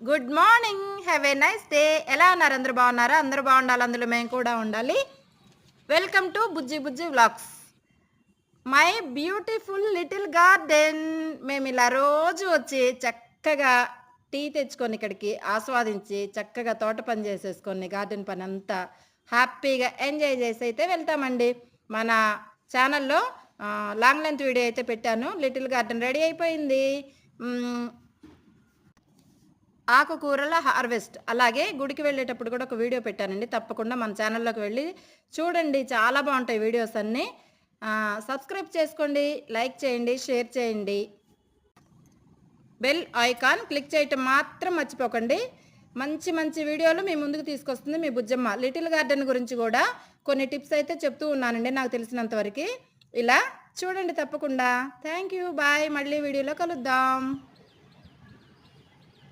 Good morning. Have a nice day. ఎలా ఉన్నారు? అందరూ బాగున్నారా? అందరూ బాగుండాలి, అందులో మేము కూడా ఉండాలి. Welcome to Bujji Bujji vlogs. My beautiful little garden. మేము ఇలా రోజు వచ్చి చక్కగా టీ తెచ్చుకొని ఇక్కడికి ఆస్వాదించి చక్కగా తోట పని చేసేసుకొని గార్డెన్ పని అంతా హ్యాపీగా ఎంజాయ్ చేసి అయితే వెళ్తామండి. మన ఛానల్లో లాంగ్ లెంత్ వీడియో అయితే పెట్టాను. లిటిల్ గార్డెన్ రెడీ అయిపోయింది. ఆకుకూరల హార్వెస్ట్, అలాగే గుడికి వెళ్ళేటప్పుడు కూడా ఒక వీడియో పెట్టానండి. తప్పకుండా మన ఛానల్లోకి వెళ్ళి చూడండి, చాలా బాగుంటాయి వీడియోస్ అన్నీ. సబ్స్క్రైబ్ చేసుకోండి, లైక్ చేయండి, షేర్ చేయండి, బెల్ ఐకాన్ క్లిక్ చేయటం మాత్రం మర్చిపోకండి. మంచి మంచి వీడియోలు మీ ముందుకు తీసుకొస్తుంది మీ బుజ్జమ్మ. లిటిల్ గార్డెన్ గురించి కూడా కొన్ని టిప్స్ అయితే చెప్తూ ఉన్నానండి నాకు తెలిసినంతవరకు. ఇలా చూడండి తప్పకుండా. Thank you, bye. మళ్ళీ వీడియోలో కలుద్దాం.